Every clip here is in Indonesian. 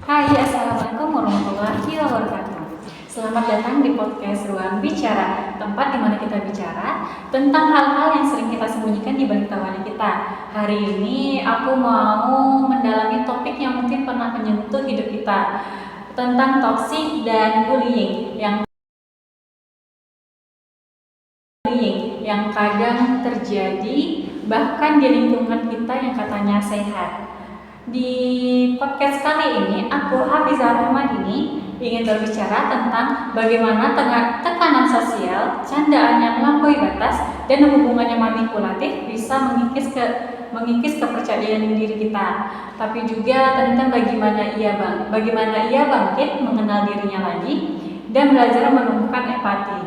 Hai, Assalamualaikum warahmatullahi wabarakatuh. Selamat datang di podcast Ruang Bicara, tempat di mana kita bicara tentang hal-hal yang sering kita sembunyikan di balik tawanan kita. Hari ini aku mau mendalami topik yang mungkin pernah menyentuh hidup kita, tentang toksik dan bullying yang kadang terjadi bahkan di lingkungan kita yang katanya sehat. Di podcast kali ini, aku Hafizah Rahmadini ingin berbicara tentang bagaimana tekanan sosial, candaan yang melampaui batas, dan hubungannya manipulatif bisa mengikis kepercayaan diri kita. Tapi juga tentang bagaimana ia bangkit, mengenal dirinya lagi, dan belajar menumbuhkan empati.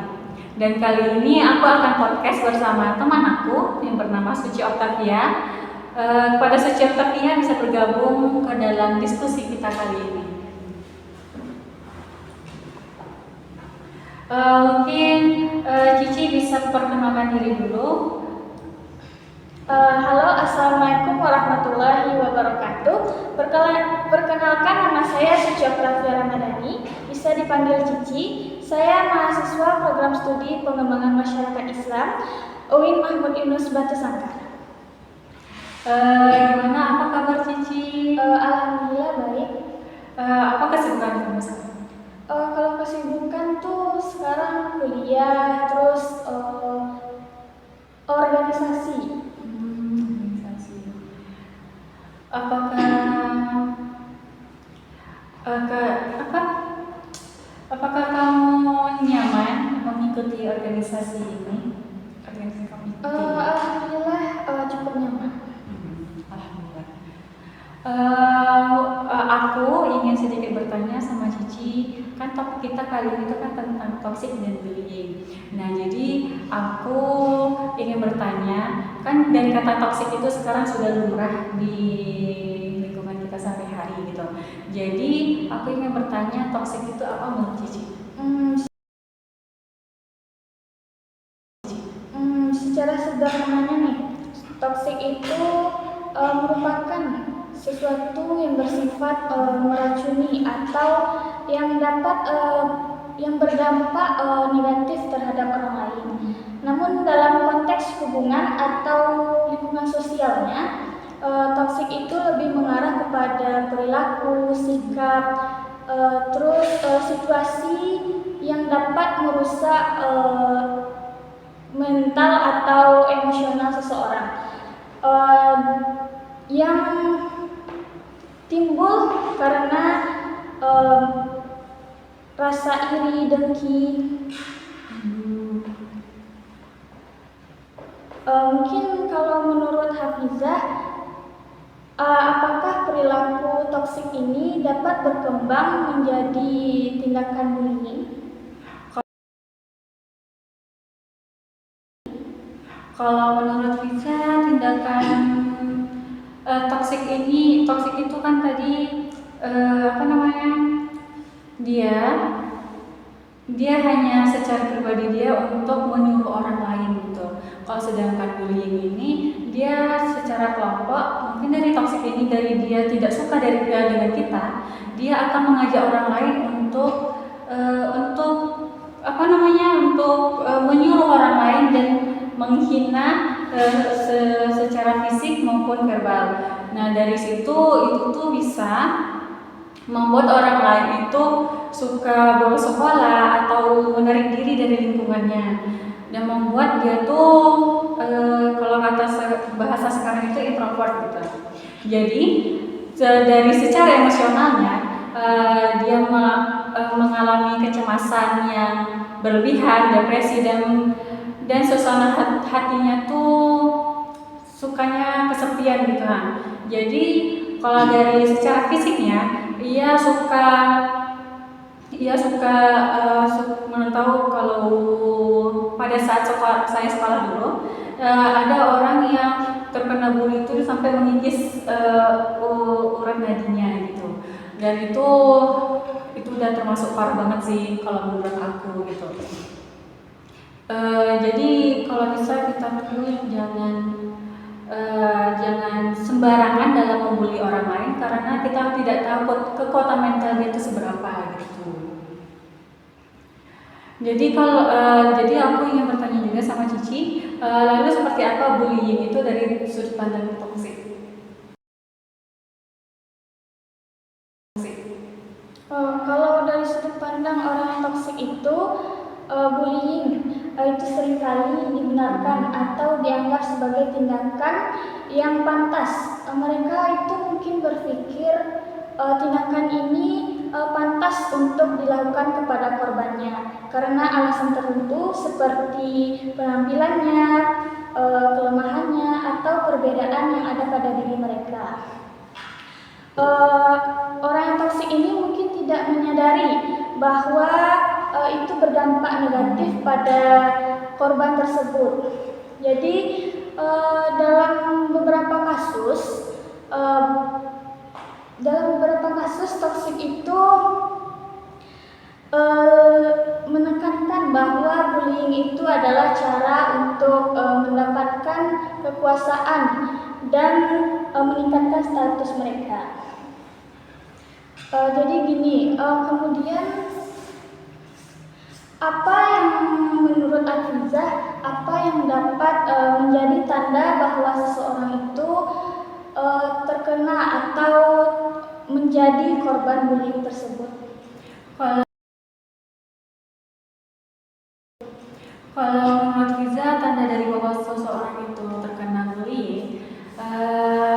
Dan kali ini aku akan podcast bersama teman aku yang bernama Suci Octavia. Kepada Suci Octavia bisa bergabung ke dalam diskusi kita kali ini. Mungkin Cici bisa perkenalkan diri dulu. Halo, Assalamualaikum warahmatullahi wabarakatuh. Perkenalkan, nama saya Suci Octavia Ramadhani, bisa dipanggil Cici. Saya mahasiswa program studi pengembangan masyarakat Islam UIN Mahmud Yunus Batu Sangkar. Gimana? Apa kabar Cici? Alhamdulillah baik. Apa kesibukan kamu sekarang? Kalau kesibukan tuh sekarang kuliah, terus organisasi. Organisasi. Apakah kamu nyaman mengikuti organisasi ini? Organisasi kamu ikuti? Alhamdulillah cukup nyaman. Alhamdulillah. Aku ingin sedikit bertanya sama Cici, kan topik kita kali ini kan tentang toxic dan bullying. Nah, jadi aku ingin bertanya, kan dari kata toxic itu sekarang sudah lumrah di lingkungan kita sehari-hari gitu. Jadi aku ingin bertanya, toxic itu apa menurut Cici? Secara sederhananya nih, toxic itu merupakan sesuatu yang bersifat meracuni atau yang berdampak negatif terhadap orang lain. Namun dalam konteks hubungan atau lingkungan sosialnya, toxic itu lebih mengarah kepada perilaku, sikap, terus situasi yang dapat merusak mental atau emosional seseorang, yang timbul karena rasa iri, dengki. Mungkin kalau menurut Hafizah, apakah perilaku toksik ini dapat berkembang menjadi tindakan bullying? Kalau menurut Fiza, tindakan toksik itu kan tadi dia hanya secara pribadi dia untuk menyuruh orang lain gitu. Kalau sedangkan bullying ini dia secara kelompok, mungkin dari toksik ini dari dia tidak suka dengan kita, dia akan mengajak orang lain untuk menyuruh orang lain dan menghina secara fisik maupun verbal. Nah, dari situ itu tuh bisa membuat orang lain itu suka bolos sekolah atau menarik diri dari lingkungannya dan membuat dia tuh kalau kata bahasa sekarang itu introvert gitu. Jadi dari secara emosionalnya dia mengalami kecemasan yang berlebihan, depresi dan suasana hatinya tuh sukanya kesepian gitu kan. Jadi kalau dari secara fisiknya ia suka tahu kalau pada saat saya sekolah dulu ada orang yang terkena bully itu sampai mengikis urat nadinya gitu, dan itu udah termasuk parah banget sih kalau menurut aku gitu. Jadi kalau bisa kita tuh jangan jangan sembarangan dalam membuli orang lain karena kita tidak tahu kekuatan mentalnya itu seberapa gitu. Jadi jadi aku ingin bertanya juga sama Cici, lalu seperti apa bullying itu dari sudut pandang toksik? Kalau dari sudut pandang orang yang toksik itu, bullying itu seringkali dibenarkan atau dianggap sebagai tindakan yang pantas. Mereka itu mungkin berpikir tindakan ini pantas untuk dilakukan kepada korbannya karena alasan tertentu seperti penampilannya, kelemahannya, atau perbedaan yang ada pada diri mereka. Orang yang toksik ini mungkin tidak menyadari bahwa itu berdampak negatif pada korban tersebut. Jadi dalam beberapa kasus toksik itu menekankan bahwa bullying itu adalah cara untuk mendapatkan kekuasaan dan meningkatkan status mereka. Jadi gini, kemudian apa yang menurut Afizah, apa yang dapat menjadi tanda bahwa seseorang itu terkena atau menjadi korban bullying tersebut? Kalau menurut Fiza, tanda dari bahwa seseorang itu terkena bullying,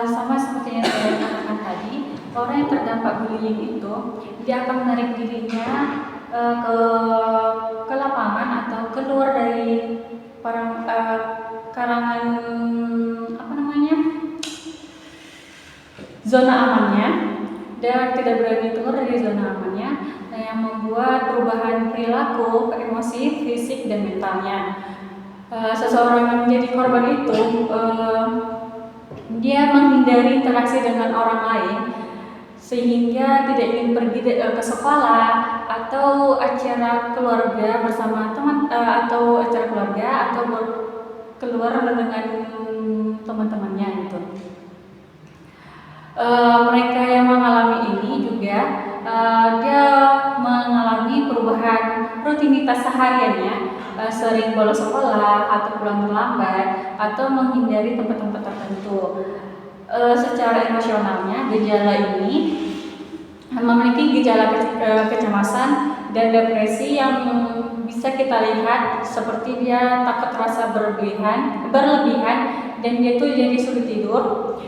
sama seperti yang saya katakan tadi, orang yang terdampak bullying itu dia akan menarik dirinya ke lapangan atau keluar dari karangan zona amannya dan tidak berani keluar dari zona amannya, yang membuat perubahan perilaku, emosi, fisik, dan mentalnya. Seseorang yang menjadi korban itu dia menghindari interaksi dengan orang lain sehingga tidak ingin pergi ke sekolah atau acara keluarga bersama teman atau acara keluarga atau keluar dengan teman-temannya gitu. Mereka yang mengalami ini juga dia mengalami perubahan rutinitas sehariannya, sering bolos sekolah atau pulang terlambat atau menghindari tempat-tempat tertentu. Secara emosionalnya, gejala ini memiliki gejala kecemasan dan depresi yang bisa kita lihat seperti dia takut rasa berlebihan dan dia tuh jadi sulit tidur,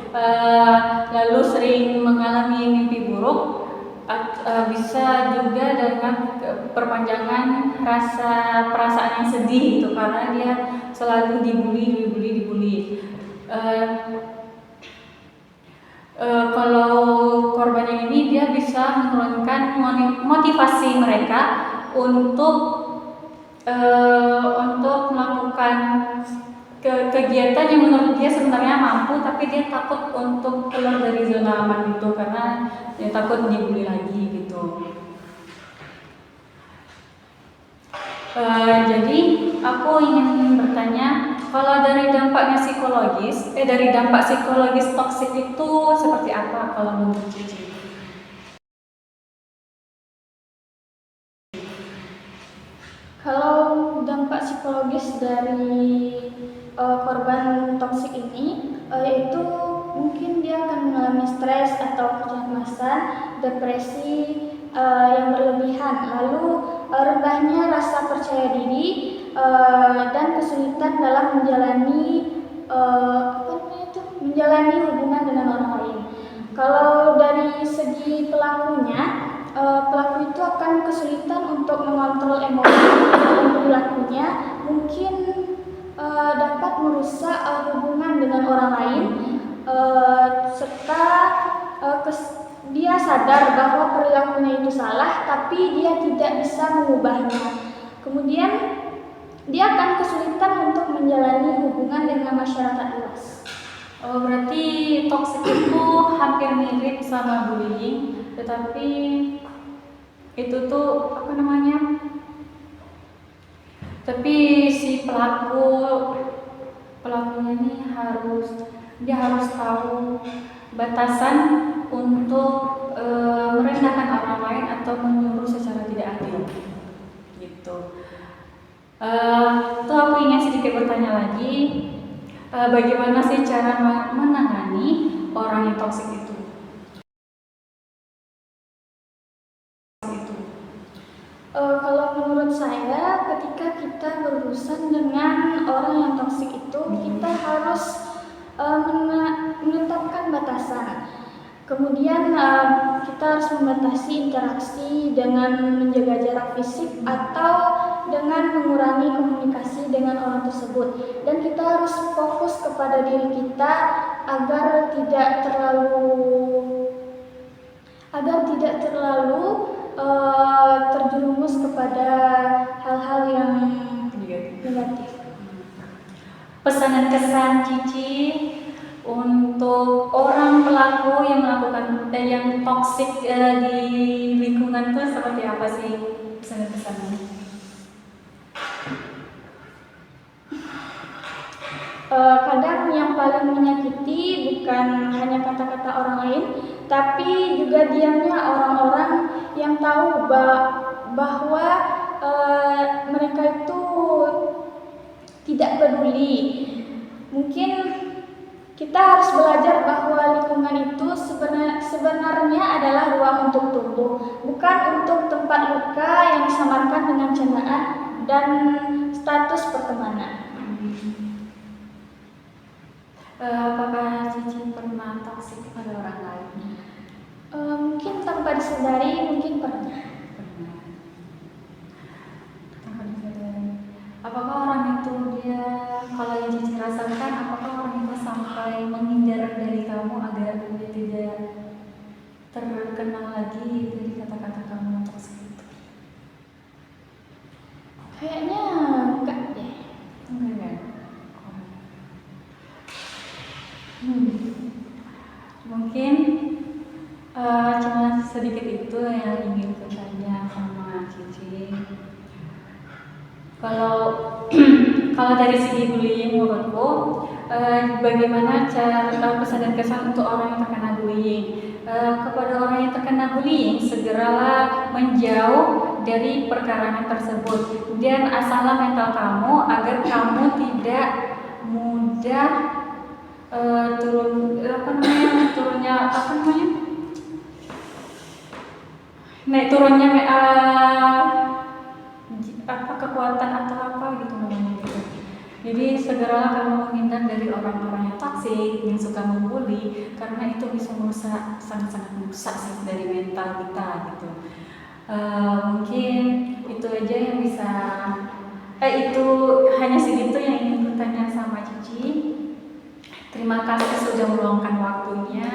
lalu sering mengalami mimpi buruk, bisa juga dengan perpanjangan perasaan yang sedih itu karena dia selalu dibully. Kalau korbannya ini dia bisa menurunkan motivasi mereka untuk melakukan kegiatan yang menurut dia sebenarnya mampu, tapi dia takut untuk keluar dari zona aman itu karena dia takut dibully lagi gitu. Jadi aku ingin bertanya, kalau dari dampak psikologis toksik itu seperti apa kalau menurut Cici? Kalau dampak psikologis dari korban toksik ini, yaitu mungkin dia akan mengalami stres atau kecemasan, depresi yang berlebihan, lalu rendahnya rasa percaya diri dan kesulitan dalam menjalani hubungan dengan orang lain. Kalau dari segi pelakunya, pelaku itu akan kesulitan untuk mengontrol emosi dan perilakunya, mungkin dapat merusak hubungan dengan orang lain, serta dia sadar bahwa perilakunya itu salah, tapi dia tidak bisa mengubahnya. Kemudian dia akan kesulitan untuk menjalani hubungan dengan masyarakat luas. Berarti toksik itu hampir mirip sama bullying, tetapi itu tuh tapi si pelakunya ini harus dia harus tahu batasan untuk merendahkan orang lain atau menyuruh secara tidak adil gitu. Tuh aku ingin sedikit bertanya lagi, bagaimana sih cara menangani orang yang toksik itu? Kalau menurut saya, ketika kita berurusan dengan orang yang toksik itu, kita harus menetapkan batasan. Kemudian kita harus membatasi interaksi dengan menjaga jarak fisik atau dengan mengurangi komunikasi dengan orang tersebut. Dan kita harus fokus kepada diri kita agar tidak terlalu terjerumus kepada hal-hal yang negatif. Pesan dan kesan Cici untuk orang pelaku yang melakukan yang toksik di lingkungan itu seperti apa sih pesan dan kesannya? Kadang yang paling menyakiti bukan hanya kata-kata orang lain, tapi juga diamnya orang-orang yang tahu bahwa mereka itu tidak peduli. Mungkin kita harus belajar bahwa lingkungan itu sebenarnya adalah ruang untuk tumbuh, bukan untuk tempat luka yang disamarkan dengan candaan dan status pertemanan. Apakah Cici pernah toksik pada orang lain? Mungkin tanpa disadari, mungkin pernah. Tanpa disadari. Apakah orang itu dia, kalau yang Cici rasakan, apakah orang itu sampai menghindar dari kamu agar dia tidak terkenal lagi dari kata-kata kamu toksik itu? Kayaknya enggak deh. Enggak. Mungkin cuma sedikit itu yang ingin bertanya sama Cici. Kalau dari segi bullying menurutku, bagaimana cara pesan dan kesan untuk orang yang terkena bullying? Kepada orang yang terkena bullying, segeralah menjauh dari perkarangan tersebut dan asahlah mental kamu agar kamu tidak mudah naik turunnya kekuatan atau apa gitu namanya gitu. Jadi segeralah kamu menghindar dari orang-orang yang toksik, yang suka membuli, karena itu bisa merusak, sangat-sangat merusak sih dari mental kita gitu. Mungkin itu aja yang bisa itu hanya segitu yang ingin bertanya sama Cici. Terima kasih sudah meluangkan waktunya.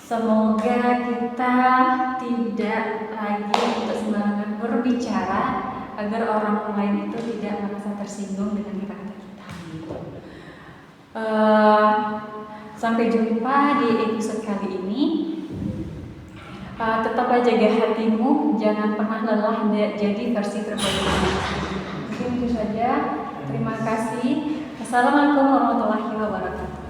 Semoga kita tidak lagi untuk sembarangan berbicara agar orang lain itu tidak merasa tersinggung dengan kata-kata kita. Sampai jumpa di episode kali ini. Tetap jaga hatimu, jangan pernah lelah jadi versi terbaik. Mungkin itu saja. Terima kasih. Assalamualaikum warahmatullahi wabarakatuh.